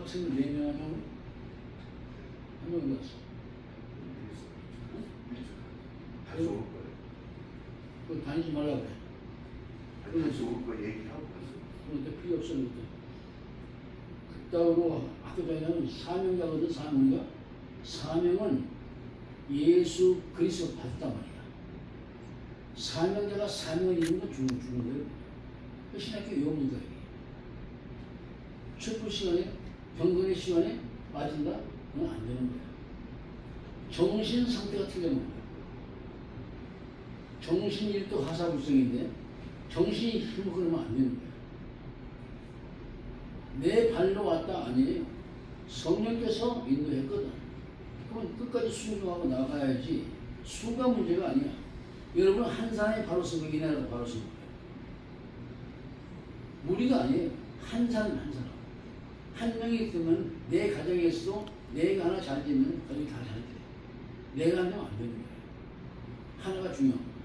학생들 4명 하면 한 명 어디 갔어? 다시 올 거예요. 그 다니지 말라고 그래. 다시 올 거 얘기하고 갔어요. 그런데 필요 없었는데. 그따위로 학교 다니면 사명자거든. 사명자. 사명은 예수 그리스도 받았단 말이야. 사명자가 사명을 입는 건 주는 거예요. 그 신학교 외웁니다. 촛불 시간에, 병건의 시간에 빠진다? 그건 안 되는 거야. 정신 상태가 틀리는 거야. 정신일도 하사불성인데 정신이 힘을 끌면 안 되는 거야. 내 발로 왔다 아니에요. 성령께서 인도했거든. 그럼 끝까지 순종하고 나가야지. 수가 문제가 아니야. 여러분 한 사람이 바로 쓴 거긴 해도 바로 쓴 거예요. 무리가 아니에요. 한 사람 한 사람. 한 명이 있으면 내 가정에서도 내가 하나 잘 되면 가정이 다 잘 돼. 내가 한 명 안 되는 거예요. 하나가 중요한 거예요.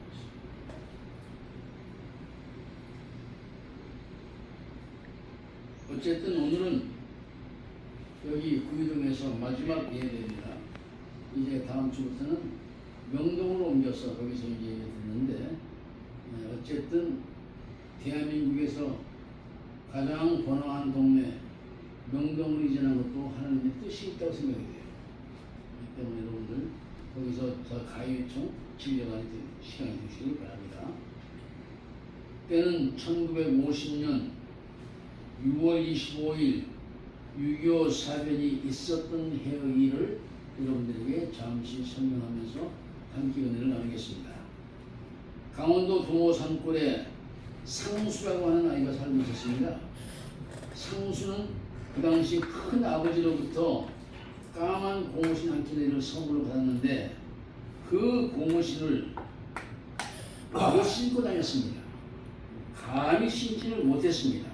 어쨌든 오늘은 여기 구미동에서 마지막 예배입니다. 이제 다음 주부터는 명동으로 옮겨서 거기서 이제 예배 듣는데 어쨌든 대한민국에서 가장 번화한 동네 명동으로 이전한 것도 하나님의 뜻이 있다고 생각이 돼요. 그렇기 때문에 여러분들 거기서 저 가요청 진료가 시간이 되시길 바랍니다. 때는 1950년 6월 25일 6.25 사변이 있었던 해의 일을 여러분들에게 잠시 설명하면서 함께 은혜를 나누겠습니다. 강원도 동호 산골에 상수라고 하는 아이가 살고 있었습니다. 상수는 그 당시 큰 아버지로부터 까만 고무신 한 켤레를 선물로 받았는데 그 고무신을 못 신고 다녔습니다. 감히 신지를 못했습니다.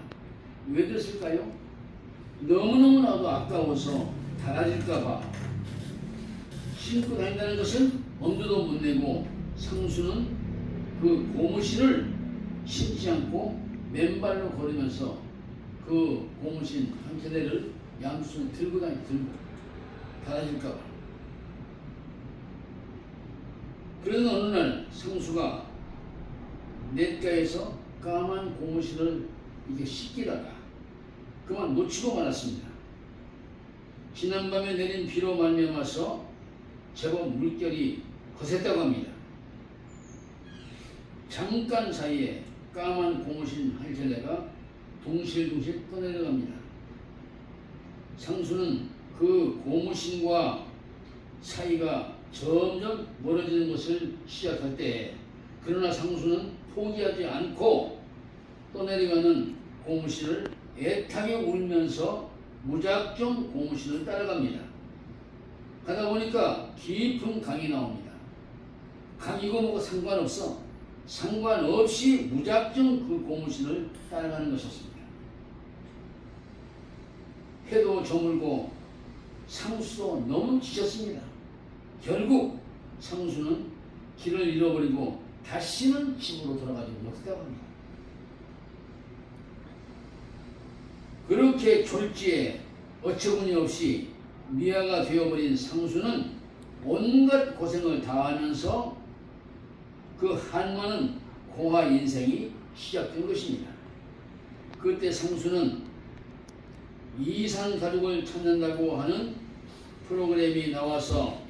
왜 그랬을까요? 너무너무나도 아까워서 닳아질까봐 신고 다닌다는 것은 엄두도 못 내고 상수는 그 고무신을 신지 않고 맨발로 걸으면서 그 고무신 한 켤레를 양손에 들고 닳아질까봐. 그러던 어느 날 상수가 냇가에서 까만 고무신을 이게 씻기다가 그만 놓치고 말았습니다. 지난밤에 내린 비로 말미암아서 제법 물결이 거셌다고 합니다. 잠깐 사이에 까만 고무신 한 켤레가 둥실둥실 떠내려갑니다. 상수는 그 고무신과 사이가 점점 멀어지는 것을 시작할 때 그러나 상수는 포기하지 않고 떠내려가는 고무신을 애타게 울면서 무작정 고무신을 따라갑니다. 가다 보니까 깊은 강이 나옵니다. 강이고 뭐고 상관없어. 상관없이 무작정 그 고무신을 따라가는 것이었습니다. 해도 저물고 상수도 너무 지쳤습니다. 결국 상수는 길을 잃어버리고 다시는 집으로 돌아가지 못했다고 합니다. 그렇게 졸지에 어처구니 없이 미아가 되어버린 상수는 온갖 고생을 다하면서 그 한많은 고아 인생이 시작된 것입니다. 그때 상수는 이산 가족을 찾는다고 하는 프로그램이 나와서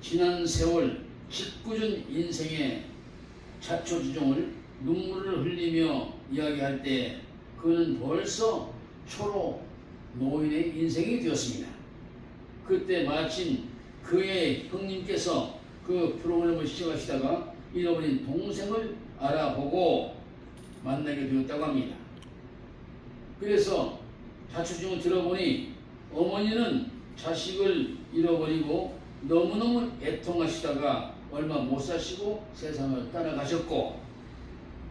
지난 세월 짓궂은 인생의 자초지종을 눈물을 흘리며 이야기할 때 그는 벌써 초로 노인의 인생이 되었습니다. 그때 마침 그의 형님께서 그 프로그램을 시청하시다가 잃어버린 동생을 알아보고 만나게 되었다고 합니다. 그래서 자초지종을 들어보니 어머니는 자식을 잃어버리고 너무너무 애통하시다가 얼마 못 사시고 세상을 떠나가셨고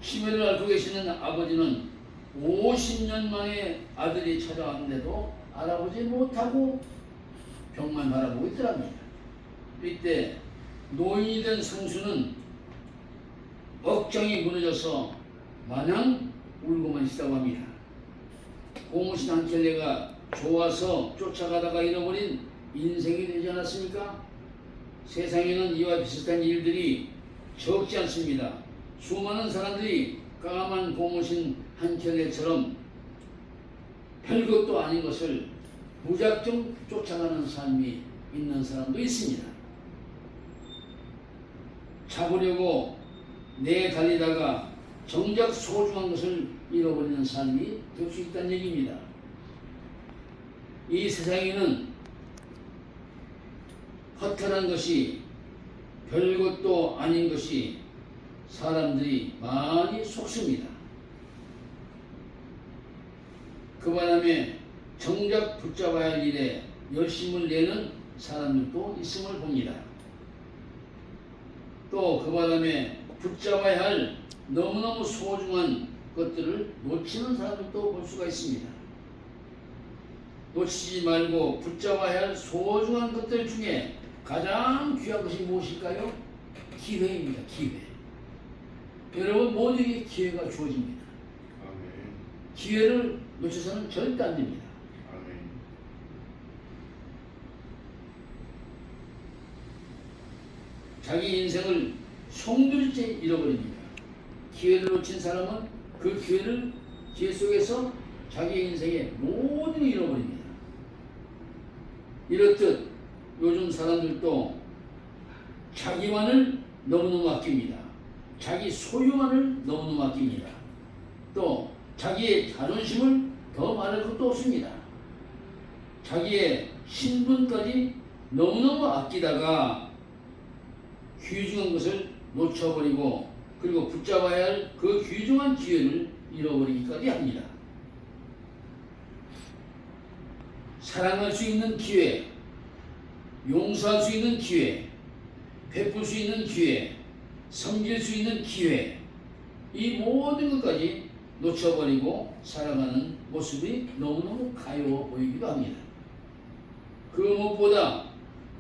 치매를 앓고 계시는 아버지는 50년 만에 아들이 찾아왔는데도 알아보지 못하고 병만 바라보고 있더랍니다. 이때 노인이 된 상수는 억장이 무너져서 마냥 울고만 있다고 합니다. 고무신 한 켤레가 좋아서 쫓아가다가 잃어버린 인생이 되지 않았습니까? 세상에는 이와 비슷한 일들이 적지 않습니다. 수많은 사람들이 까만 고무신 한 켤레처럼 별것도 아닌 것을 무작정 쫓아가는 삶이 있는 사람도 있습니다. 잡으려고 내달리다가 정작 소중한 것을 잃어버리는 삶이 될 수 있다는 얘기입니다. 이 세상에는 허탈한 것이 별것도 아닌 것이 사람들이 많이 속습니다. 그 바람에 정작 붙잡아야 할 일에 열심을 내는 사람들도 있음을 봅니다. 또 그 바람에 붙잡아야 할 너무너무 소중한 것들을 놓치는 사람들도 볼 수가 있습니다. 놓치지 말고 붙잡아야 할 소중한 것들 중에 가장 귀한 것이 무엇일까요? 기회입니다. 기회. 여러분 모두에게 기회가 주어집니다. 아멘. 기회를 놓쳐서는 절대 안 됩니다. 아멘. 자기 인생을 송두리째 잃어버립니다. 기회를 놓친 사람은 그 기회 속에서 자기 인생의 모든 잃어버립니다. 이렇듯 요즘 사람들도 자기만을 너무너무 아낍니다. 자기 소유만을 너무너무 아낍니다. 또 자기의 자존심을 더 말할 것도 없습니다. 자기의 신분까지 너무너무 아끼다가 귀중한 것을 놓쳐버리고 그리고 붙잡아야 할 그 귀중한 기회를 잃어버리기까지 합니다. 사랑할 수 있는 기회, 용서할 수 있는 기회, 베풀 수 있는 기회, 섬길 수 있는 기회, 이 모든 것까지 놓쳐버리고 살아가는 모습이 너무너무 가여워 보이기도 합니다. 그 무엇보다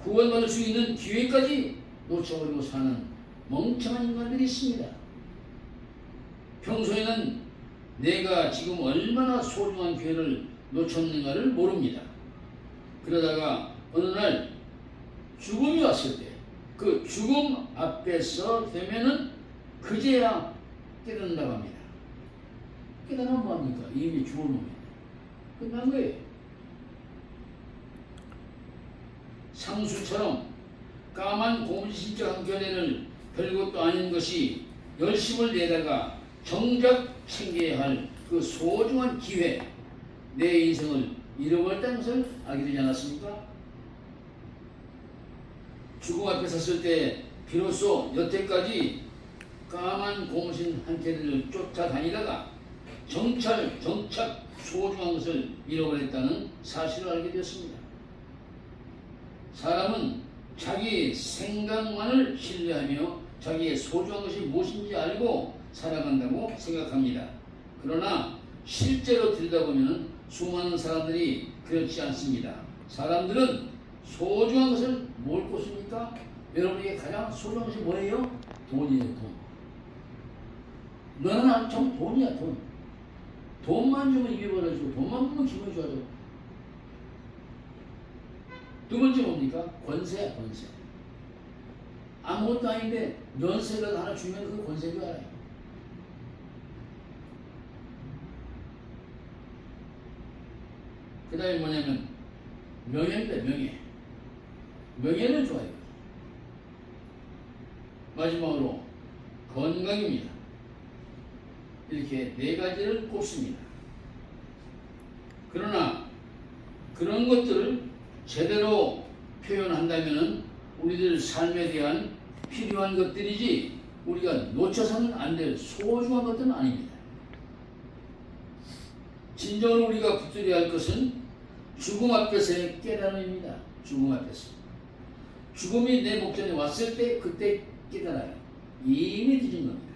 구원받을 수 있는 기회까지 놓쳐버리고 사는 멍청한 인간들이 있습니다. 평소에는 내가 지금 얼마나 소중한 기회를 놓쳤는가를 모릅니다. 그러다가 어느 날 죽음이 왔을 때 그 죽음 앞에서 되면은 그제야 깨닫는다고 합니다. 깨달으면 뭐합니까? 이미 죽어놓으면 끝난 거예요. 상수처럼 까만 고무신적 한 켤레를 별것도 아닌 것이 열심을 내다가 정작 챙겨야 할 그 소중한 기회, 내 인생을 잃어버렸다는 것을 알게 되지 않았습니까? 죽음 앞에 섰을 때 비로소 여태까지 까만 고무신 한 켤레를 쫓아다니다가 정착 소중한 것을 잃어버렸다는 사실을 알게 되었습니다. 사람은 자기 생각만을 신뢰하며 자기의 소중한 것이 무엇인지 알고 살아간다고 생각합니다. 그러나 실제로 들여다보면 수많은 사람들이 그렇지 않습니다. 사람들은 소중한 것을 뭘 꼽습니까? 여러분에게 가장 소중한 것이 뭐예요? 돈이에요. 돈. 너는 정 돈이야. 돈. 돈만 주면 입이 벌어지고 돈만 주면 기분이 좋아져. 두 번째 뭡니까? 권세야. 권세. 아무것도 아닌데 면세라도 하나 주면 그 권세인 줄 알아요. 그 다음에 뭐냐면 명예입니다. 명예. 명예는 좋아요. 마지막으로 건강입니다. 이렇게 네 가지를 꼽습니다. 그러나 그런 것들을 제대로 표현한다면 우리들 삶에 대한 필요한 것들이지 우리가 놓쳐서는 안 될 소중한 것들은 아닙니다. 진정으로 우리가 붙들어야 할 것은 죽음 앞에서의 깨달음입니다. 죽음 앞에서. 죽음이 내 목전에 왔을 때 그때 깨달아요. 이미 늦은 겁니다.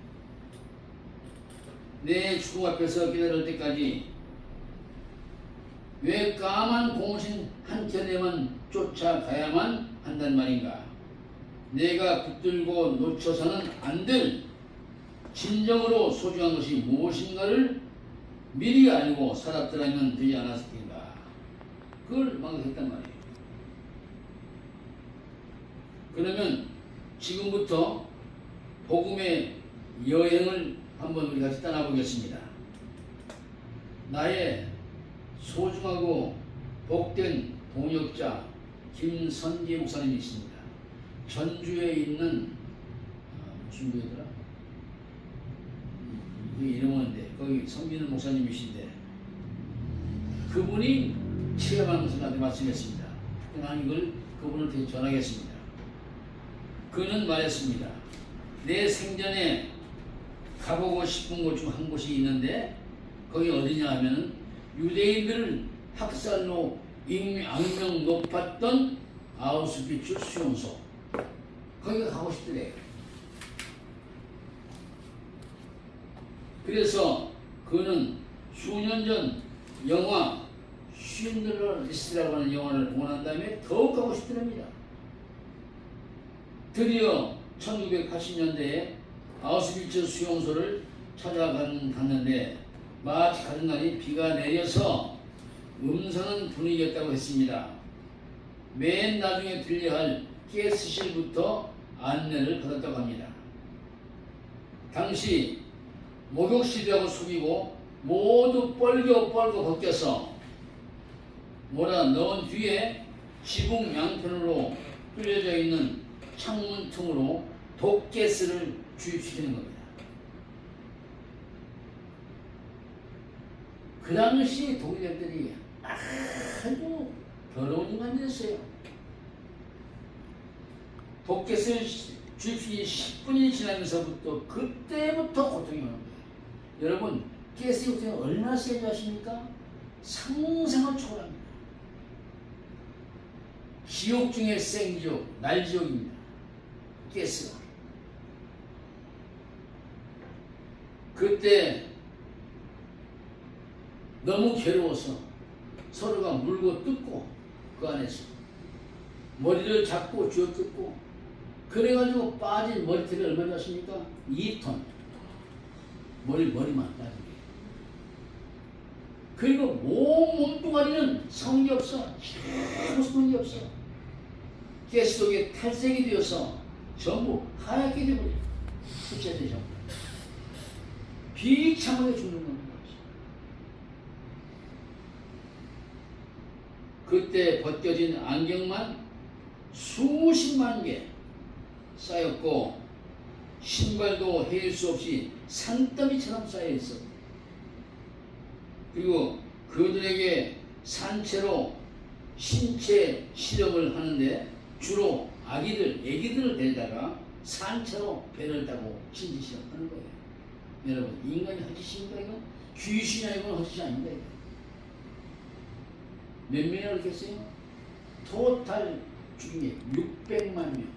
내 죽음 앞에서 깨달을 때까지 왜 까만 고무신 한 켤레만 쫓아가야만 한단 말인가? 내가 붙들고 놓쳐서는 안 될 진정으로 소중한 것이 무엇인가를 미리 알고 살았더라면 되지 않았을까? 그걸 망각했단 말이에요. 그러면 지금부터 복음의 여행을 한번 우리 같이 떠나보겠습니다. 나의 소중하고 복된 동역자 김선기 목사님이 있습니다. 전주에 있는 무슨 교회더라? 그 이름은 뭔데? 거기 섬기는 목사님이신데 그분이 체험하면서 나한테 말씀했습니다. 나는 이걸 그분한테 전하겠습니다. 그는 말했습니다. 내 생전에 가보고 싶은 곳 중 한 곳이 있는데 거기 어디냐 하면 유대인들을 학살로 악명 높았던 아우슈비츠 수용소, 거기가 가고 싶더래요. 그래서 그는 수년 전 영화 쉰들러 리스트라고 하는 영화를 보고 난 다음에 더욱 가고 싶더랍니다. 드디어 1980년대에 아우슈비츠 수용소를 찾아갔는데 마치 가는 날이 비가 내려서 음산한 분위기였다고 했습니다. 맨 나중에 들려야 할 가스실부터 안내를 받았다고 합니다. 당시 목욕실이라고 속이고 모두 뻘겨 벗겨서 몰아 넣은 뒤에 지붕 양편으로 뚫려져 있는 창문 틈으로 독가스를 주입시키는 겁니다. 그 당시 독일들이 아주 더러운 인간이었어요. 독가스를 주입시킨 10분이 지나면서부터 그때부터 고통이 오는 거예요. 여러분, 가스 고통이 얼마나 세지 아십니까? 상상을 초월합니다. 지옥 중에 생지옥, 날지옥입니다. 가스가. 그때 너무 괴로워서 서로가 물고 뜯고 그 안에서 머리를 잡고 쥐어뜯고 그래가지고 빠진 머리털이 얼마나 아십니까? 2톤. 머리만 빠진 게. 그리고 몸뚱아리는 성이 없어. 아무 성이 없어. 가스 속에 탈색이 되어서 전부 하얗게 되어버려. 흡수돼 전부. 비참하게 죽는 겁니다. 그때 벗겨진 안경만 수십만 개 쌓였고 신발도 헤일 수 없이 산더미처럼 쌓여있어. 그리고 그들에게 산채로 신체 실험을 하는데 주로 애기들을 데려다가 산채로 배를 타고 신체 실험하는 거예요. 여러분, 인간이 헛짓입니까 이거? 귀신이 아니고 헛짓이 아닙니다 이거. 몇 명이나 그렇겠어요? 토탈 죽인 게 600만 명.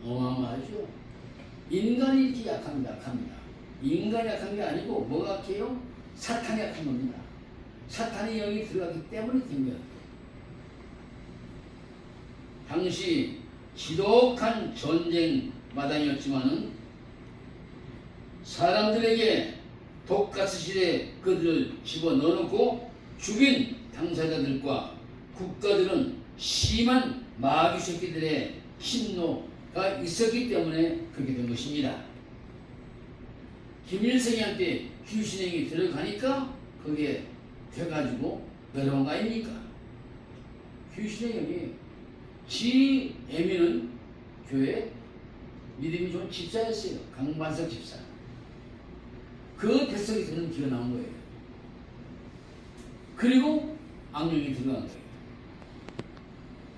어마어마하죠. 인간이 이렇게 약합니다. 인간이 약한 게 아니고 뭐가 약해요? 사탄이 약한 겁니다. 사탄이 여기 들어가기 때문에 된 거예요. 당시 지독한 전쟁 마당이었지만은 사람들에게 독가스실에 그들을 집어넣어놓고 죽인 당사자들과 국가들은 심한 마귀 새끼들의 신노가 있었기 때문에 그렇게 된 것입니다. 김일성이한테 귀신행이 들어가니까 그게 돼가지고 내려온 거 아닙니까? 귀신행이 지 애미는 교회 믿음이 좋은 집사였어요. 강반석 집사. 그 뱃속에 드는 기가 나온 거예요. 그리고 악령이 들어간 거예요.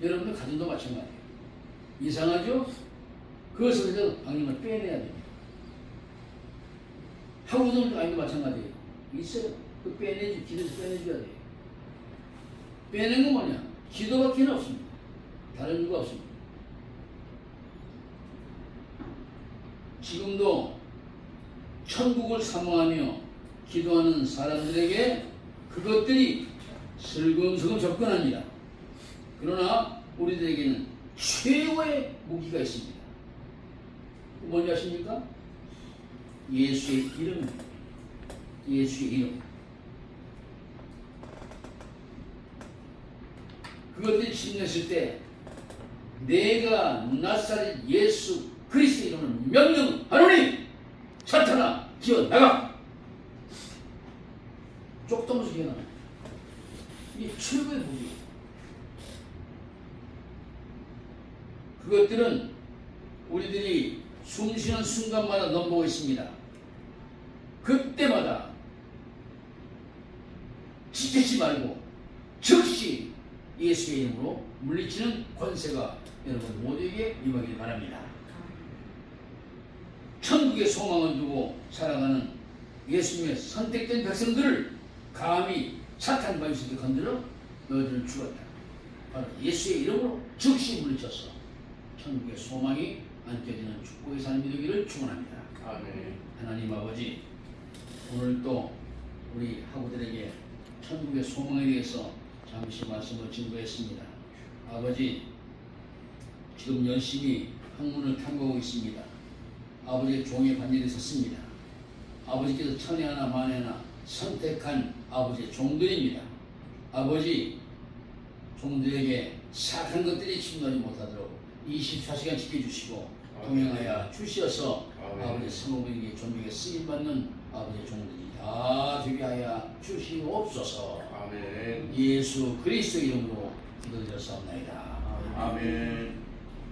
여러분들 가정도 마찬가지예요. 이상하죠? 그것에서 악령을 빼내야 됩니다. 학우들도 아니고 마찬가지예요. 있어요. 그 기도에서 빼내줘야 돼요. 빼낸 건 뭐냐? 기도밖에 없습니다. 다른 이유가 없습니다. 지금도 천국을 사모하며 기도하는 사람들에게 그것들이 슬금슬금 접근합니다. 그러나 우리들에게는 최고의 무기가 있습니다. 뭔지 아십니까? 예수의 이름입니다. 예수의 이름. 그것들이 침략했을 때 내가 나사렛 예수 그리스도 이름으로 명령하노니 사탄아 기어 나가. 쪽도면서 기어 나가. 이게 최고의 복이에요. 그것들은 우리들이 숨쉬는 순간마다 넘보고 있습니다. 그때마다 지키지 말고 즉시 예수의 이름으로 물리치는 권세가 여러분 모두에게 임하길 바랍니다. 천국의 소망을 두고 살아가는 예수님의 선택된 백성들을 감히 사탄 바위스에 건드려 너희들은 죽었다. 바로 예수의 이름으로 즉시 물리쳐서 천국의 소망이 안겨지는 축복의 삶이 되기를 축원합니다. 아멘. 하나님 아버지, 오늘 또 우리 학우들에게 천국의 소망에 대해서 잠시 말씀을 증거했습니다. 아버지, 지금 열심히 학문을 탐구하고 있습니다. 아버지의 종의 반열에 섰습니다. 아버지께서 천에 하나 만에 하나 선택한 아버지의 종들입니다. 아버지, 종들에게 사악한 것들이 침노하지 못하도록 24시간 지켜주시고 동행하여 주시어서 아버지 성도에게 존중에 쓰임받는 아버지의 종들이 다 되게 하여 주시옵소서. 아멘. 예수 그리스도 이름으로 기도드렸사옵나이다. 아멘.